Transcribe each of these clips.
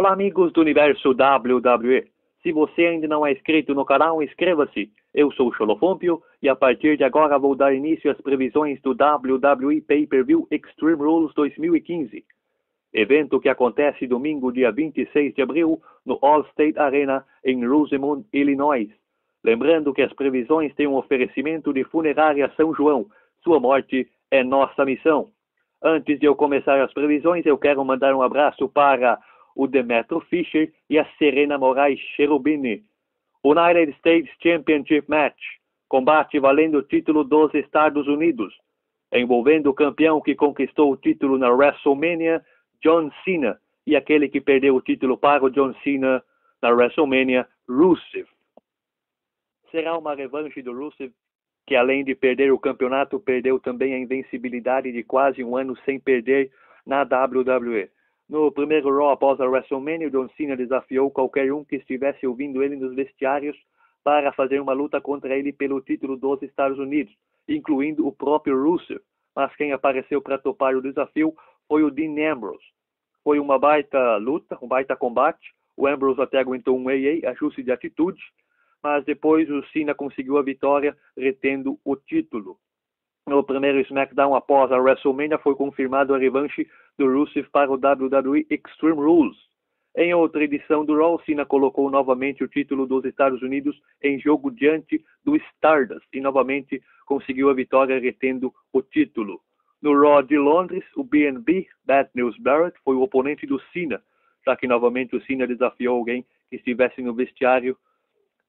Olá, amigos do universo WWE. Se você ainda não é inscrito no canal, inscreva-se. Eu sou o Xolofompio e a partir de agora vou dar início às previsões do WWE Pay-Per-View Extreme Rules 2015. Evento que acontece domingo, dia 26 de abril, no Allstate Arena, em Rosemont, Illinois. Lembrando que as previsões têm um oferecimento de Funerária São João. Sua morte é nossa missão. Antes de eu começar as previsões, eu quero mandar um abraço para o Demetrio Fischer e a Serena Moraes Cherubini. United States Championship Match. Combate valendo o título dos Estados Unidos. Envolvendo o campeão que conquistou o título na WrestleMania, John Cena, e aquele que perdeu o título para o John Cena na WrestleMania, Rusev. Será uma revanche do Rusev, que além de perder o campeonato, perdeu também a invencibilidade de quase um ano sem perder na WWE. No primeiro Raw após a WrestleMania, John Cena desafiou qualquer um que estivesse ouvindo ele nos vestiários para fazer uma luta contra ele pelo título dos Estados Unidos, incluindo o próprio Rusev. Mas quem apareceu para topar o desafio foi o Dean Ambrose. Foi uma baita luta, um baita combate. O Ambrose até aguentou um AA, ajuste de atitude, mas depois o Cena conseguiu a vitória, retendo o título. No primeiro SmackDown após a WrestleMania foi confirmado a revanche do Rusev para o WWE Extreme Rules. Em outra edição do Raw, Cena colocou novamente o título dos Estados Unidos em jogo diante do Stardust e novamente conseguiu a vitória, retendo o título. No Raw de Londres, o BNB, Bad News Barrett, foi o oponente do Cena, já que novamente o Cena desafiou alguém que estivesse no vestiário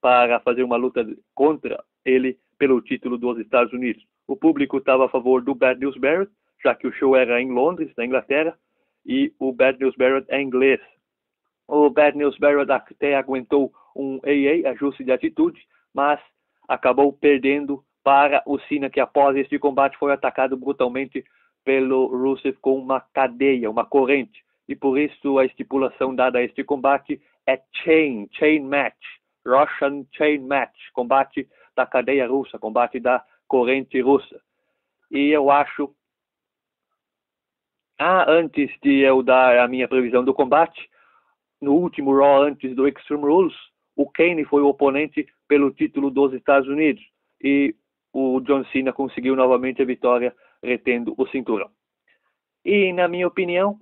para fazer uma luta contra ele pelo título dos Estados Unidos. O público estava a favor do Bad News Barrett, já que o show era em Londres, na Inglaterra, e o Bad News Barrett é inglês. O Bad News Barrett até aguentou um AA, ajuste de atitude, mas acabou perdendo para o Cena, que após este combate foi atacado brutalmente pelo Rusev com uma cadeia, uma corrente. E por isso a estipulação dada a este combate é Chain Match, Russian Chain Match, combate da cadeia russa, combate da corrente russa. E eu acho... antes de eu dar a minha previsão do combate, no último Raw antes do Extreme Rules, o Kane foi o oponente pelo título dos Estados Unidos. E o John Cena conseguiu novamente a vitória, retendo o cinturão. E, na minha opinião,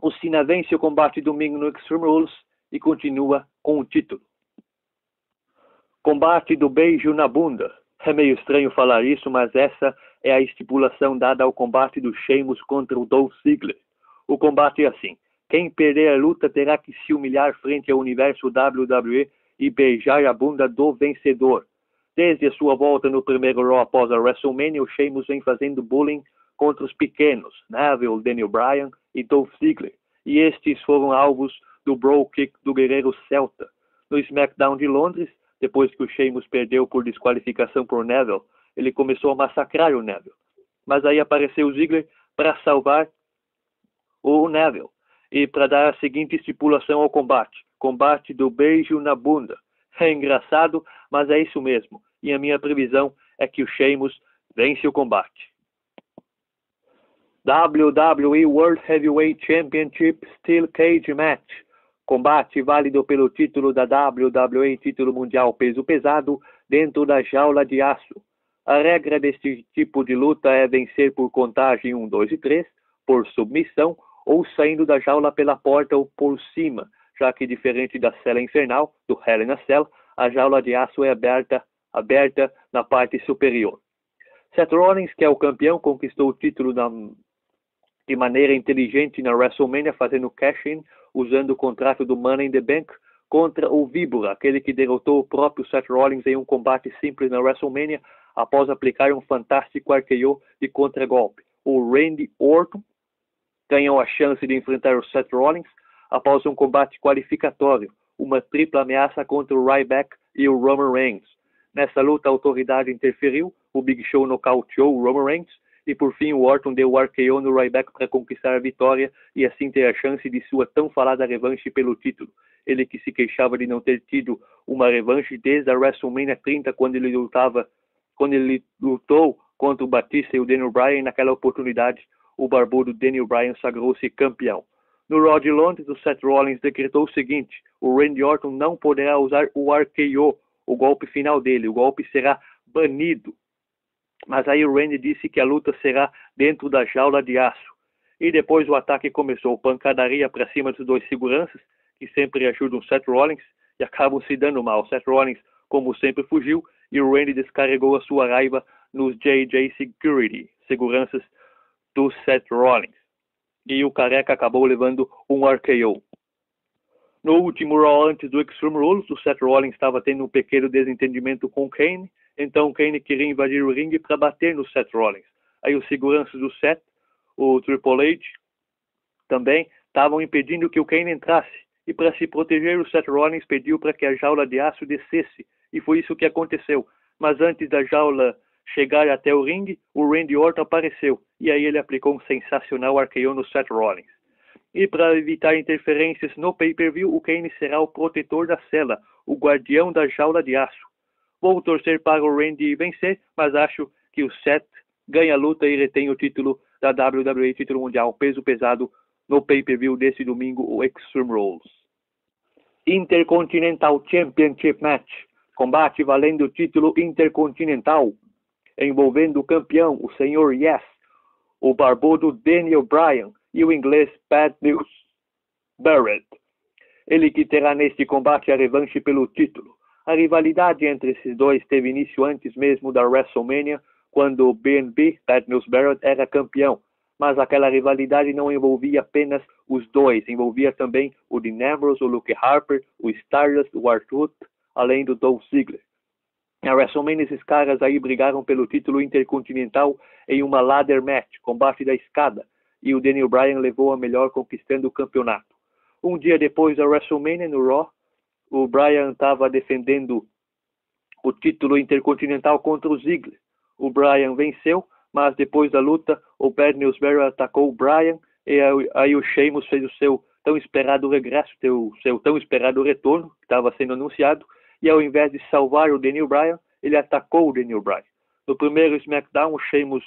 o Cena vence o combate domingo no Extreme Rules e continua com o título. Combate do beijo na bunda. É meio estranho falar isso, mas essa é a estipulação dada ao combate do Sheamus contra o Dolph Ziggler. O combate é assim: quem perder a luta terá que se humilhar frente ao universo WWE e beijar a bunda do vencedor. Desde a sua volta no primeiro Raw após a WrestleMania, o Sheamus vem fazendo bullying contra os pequenos, Neville, Daniel Bryan e Dolph Ziggler. E estes foram alvos do Bro Kick do Guerreiro Celta. No SmackDown de Londres, depois que o Sheamus perdeu por desqualificação por Neville, ele começou a massacrar o Neville. Mas aí apareceu o Ziggler para salvar o Neville e para dar a seguinte estipulação ao combate: combate do beijo na bunda. É engraçado, mas é isso mesmo. E a minha previsão é que o Sheamus vence o combate. WWE World Heavyweight Championship Steel Cage Match. Combate válido pelo título da WWE, título mundial peso pesado, dentro da jaula de aço. A regra deste tipo de luta é vencer por contagem 1, 2 e 3, por submissão, ou saindo da jaula pela porta ou por cima, já que diferente da cela infernal, do Hell in a Cell, a jaula de aço é aberta na parte superior. Seth Rollins, que é o campeão, conquistou o título de maneira inteligente na WrestleMania, fazendo cash-in, usando o contrato do Money in the Bank contra o Víbora, aquele que derrotou o próprio Seth Rollins em um combate simples na WrestleMania, após aplicar um fantástico RKO de contragolpe. O Randy Orton ganhou a chance de enfrentar o Seth Rollins após um combate qualificatório, uma tripla ameaça contra o Ryback e o Roman Reigns. Nessa luta, a autoridade interferiu, o Big Show nocauteou o Roman Reigns, e por fim o Orton deu o RKO no Ryback para conquistar a vitória e assim ter a chance de sua tão falada revanche pelo título. Ele que se queixava de não ter tido uma revanche desde a WrestleMania 30, quando ele lutou contra o Batista e o Daniel Bryan. Naquela oportunidade, o barbudo Daniel Bryan sagrou-se campeão. No Raw de Londres, o Seth Rollins decretou o seguinte: o Randy Orton não poderá usar o RKO, o golpe final dele, o golpe será banido. Mas aí o Randy disse que a luta será dentro da jaula de aço. E depois o ataque começou, pancadaria para cima dos dois seguranças, que sempre ajudam o Seth Rollins, e acabam se dando mal. O Seth Rollins, como sempre, fugiu, e o Randy descarregou a sua raiva nos JJ Security, seguranças do Seth Rollins. E o careca acabou levando um RKO. No último Raw antes do Extreme Rules, o Seth Rollins estava tendo um pequeno desentendimento com o Kane, então o Kane queria invadir o ringue para bater no Seth Rollins. Aí os seguranças do Seth, o Triple H, também estavam impedindo que o Kane entrasse. E para se proteger, o Seth Rollins pediu para que a jaula de aço descesse. E foi isso que aconteceu. Mas antes da jaula chegar até o ringue, o Randy Orton apareceu. E aí ele aplicou um sensacional RKO no Seth Rollins. E para evitar interferências no pay-per-view, o Kane será o protetor da cela, o guardião da jaula de aço. Vou torcer para o Randy vencer, mas acho que o Seth ganha a luta e retém o título da WWE, título mundial, peso pesado, no pay-per-view desse domingo, o Extreme Rules. Intercontinental Championship Match, combate valendo o título intercontinental, envolvendo o campeão, o Sr. Yes, o barbudo Daniel Bryan e o inglês Pat News Barrett. Ele que terá neste combate a revanche pelo título. A rivalidade entre esses dois teve início antes mesmo da WrestleMania, quando o BNB, Pat News Barrett, era campeão. Mas aquela rivalidade não envolvia apenas os dois, envolvia também o Dean Ambrose, o Luke Harper, o Stardust, o R-Truth, além do Dolph Ziggler. Na WrestleMania, esses caras aí brigaram pelo título intercontinental em uma ladder match, combate da escada, e o Daniel Bryan levou a melhor conquistando o campeonato. Um dia depois da WrestleMania, no Raw, o Bryan estava defendendo o título intercontinental contra o Ziggler. O Bryan venceu, mas depois da luta, o Bad News Barrett atacou o Bryan, e aí o Sheamus fez o seu tão esperado regresso, o seu tão esperado retorno, que estava sendo anunciado, e ao invés de salvar o Daniel Bryan, ele atacou o Daniel Bryan. No primeiro SmackDown, o Sheamus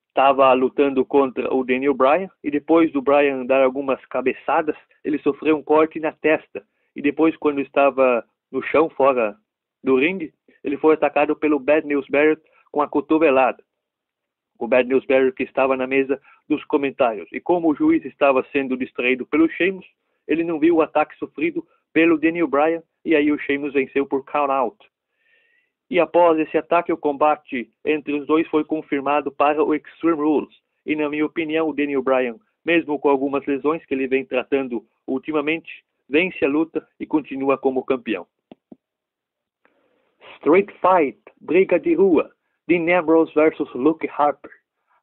estava lutando contra o Daniel Bryan, e depois do Bryan dar algumas cabeçadas, ele sofreu um corte na testa. E depois, quando estava no chão, fora do ringue, ele foi atacado pelo Bad News Barrett com a cotovelada. O Bad News Barrett que estava na mesa dos comentários. E como o juiz estava sendo distraído pelo Sheamus, ele não viu o ataque sofrido pelo Daniel Bryan, e aí o Sheamus venceu por count out. E após esse ataque, o combate entre os dois foi confirmado para o Extreme Rules. E na minha opinião, o Daniel Bryan, mesmo com algumas lesões que ele vem tratando ultimamente, vence a luta e continua como campeão. Street Fight, briga de rua, Dean Ambrose versus Luke Harper.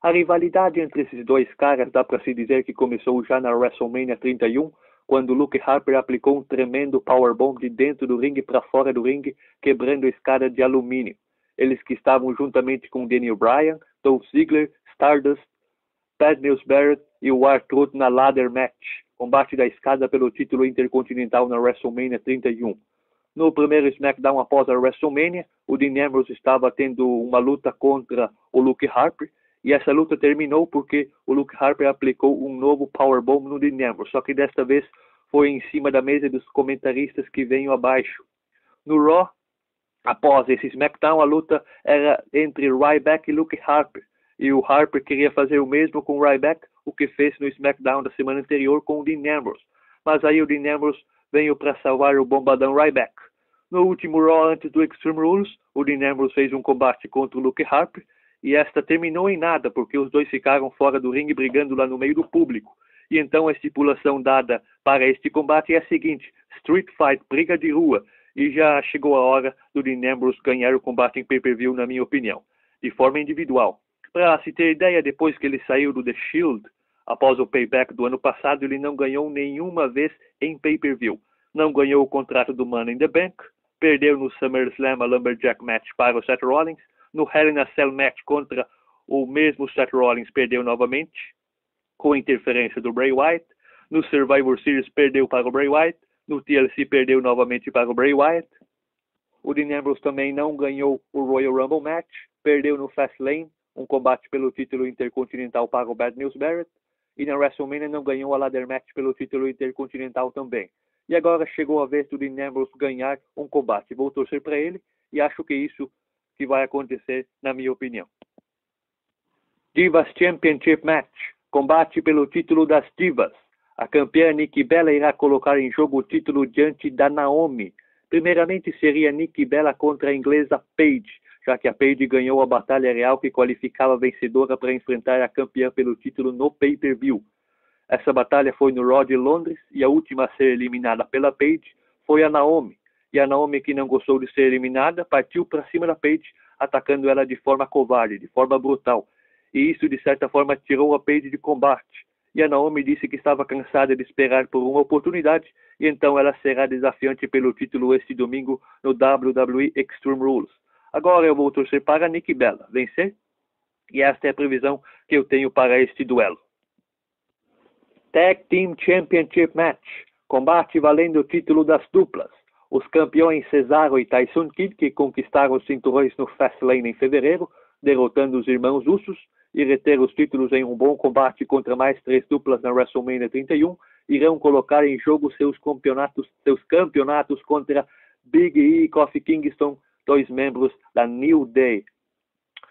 A rivalidade entre esses dois caras dá para se dizer que começou já na WrestleMania 31, quando Luke Harper aplicou um tremendo powerbomb de dentro do ringue para fora do ringue, quebrando a escada de alumínio. Eles que estavam juntamente com Daniel Bryan, Dolph Ziggler, Stardust, Pat News Barrett e o R-Truth na ladder match, combate da escada pelo título intercontinental na WrestleMania 31. No primeiro SmackDown após a WrestleMania, o Dean Ambrose estava tendo uma luta contra o Luke Harper, e essa luta terminou porque o Luke Harper aplicou um novo powerbomb no Dean Ambrose, só que desta vez foi em cima da mesa dos comentaristas que veio abaixo. No Raw, após esse SmackDown, a luta era entre Ryback e Luke Harper, e o Harper queria fazer o mesmo com o Ryback, o que fez no SmackDown da semana anterior com o Dean Ambrose. Mas aí o Dean Ambrose veio para salvar o bombadão Ryback. No último Raw antes do Extreme Rules, o Dean Ambrose fez um combate contra o Luke Harper, e esta terminou em nada, porque os dois ficaram fora do ringue brigando lá no meio do público. E então a estipulação dada para este combate é a seguinte: Street Fight, briga de rua, e já chegou a hora do Dean Ambrose ganhar o combate em pay-per-view, na minha opinião, de forma individual. Para se ter ideia, depois que ele saiu do The Shield, após o payback do ano passado, ele não ganhou nenhuma vez em pay-per-view. Não ganhou o contrato do Money in the Bank, perdeu no SummerSlam a Lumberjack Match para o Seth Rollins, no Hell in a Cell Match contra o mesmo Seth Rollins perdeu novamente, com interferência do Bray Wyatt, no Survivor Series perdeu para o Bray Wyatt, no TLC perdeu novamente para o Bray Wyatt. O Dean Ambrose também não ganhou o Royal Rumble Match, perdeu no Fastlane, um combate pelo título intercontinental para o Bad News Barrett, e na WrestleMania não ganhou a ladder match pelo título intercontinental também. E agora chegou a vez do Dean Ambrose ganhar um combate. Vou torcer para ele e acho que isso que vai acontecer, na minha opinião. Divas Championship Match. Combate pelo título das Divas. A campeã Nikki Bella irá colocar em jogo o título diante da Naomi. Primeiramente seria Nikki Bella contra a inglesa Paige, já que a Paige ganhou a batalha real que qualificava a vencedora para enfrentar a campeã pelo título no pay-per-view. Essa batalha foi no Raw de Londres e a última a ser eliminada pela Paige foi a Naomi. E a Naomi, que não gostou de ser eliminada, partiu para cima da Paige, atacando ela de forma covarde, de forma brutal. E isso, de certa forma, tirou a Paige de combate. E a Naomi disse que estava cansada de esperar por uma oportunidade, e então ela será desafiante pelo título este domingo no WWE Extreme Rules. Agora eu vou torcer para a Nikki Bella vencer, e esta é a previsão que eu tenho para este duelo. Tag Team Championship Match. Combate valendo o título das duplas. Os campeões Cesaro e Tyson Kidd, que conquistaram os cinturões no Fastlane em fevereiro, derrotando os irmãos Usos, e reter os títulos em um bom combate contra mais 3 duplas na WrestleMania 31, irão colocar em jogo seus campeonatos contra Big E e Kofi Kingston, 2 membros da New Day,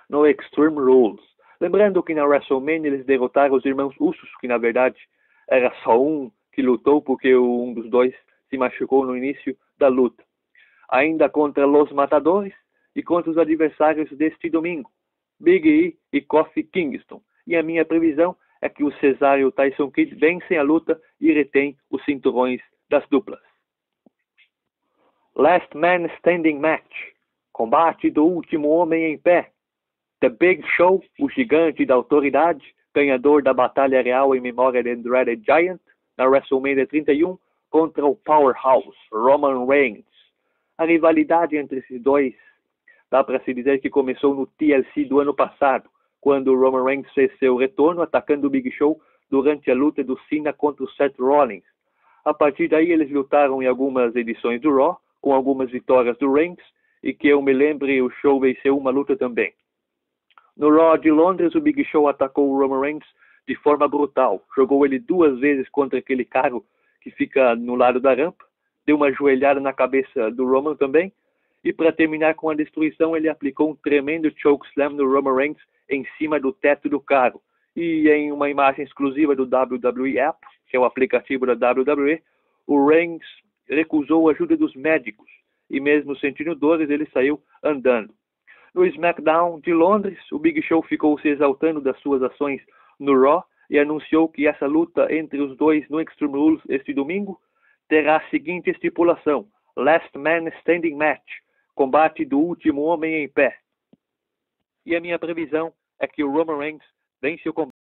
no Extreme Rules. Lembrando que na WrestleMania eles derrotaram os irmãos Usos, que na verdade era só um que lutou porque um dos dois se machucou no início da luta. Ainda contra Los Matadores e contra os adversários deste domingo, Big E e Kofi Kingston. E a minha previsão é que o Cesaro e o Tyson Kidd vencem a luta e retêm os cinturões das duplas. Last Man Standing Match. Combate do último homem em pé. The Big Show, o gigante da autoridade, ganhador da batalha real em memória de Andretti Giant, na WrestleMania 31, contra o Powerhouse, Roman Reigns. A rivalidade entre esses dois dá para se dizer que começou no TLC do ano passado, quando o Roman Reigns fez seu retorno atacando o Big Show durante a luta do Cena contra o Seth Rollins. A partir daí eles lutaram em algumas edições do Raw, com algumas vitórias do Reigns, e que eu me lembre, o Show venceu uma luta também. No Raw de Londres, o Big Show atacou o Roman Reigns de forma brutal. Jogou ele 2 vezes contra aquele carro que fica no lado da rampa, deu uma joelhada na cabeça do Roman também, e para terminar com a destruição, ele aplicou um tremendo chokeslam no Roman Reigns em cima do teto do carro. E em uma imagem exclusiva do WWE App, que é o aplicativo da WWE, o Reigns recusou a ajuda dos médicos, e mesmo sentindo dores, ele saiu andando. No SmackDown de Londres, o Big Show ficou se exaltando das suas ações no Raw e anunciou que essa luta entre os dois no Extreme Rules este domingo terá a seguinte estipulação: Last Man Standing Match, combate do último homem em pé. E a minha previsão é que o Roman Reigns vence o combate.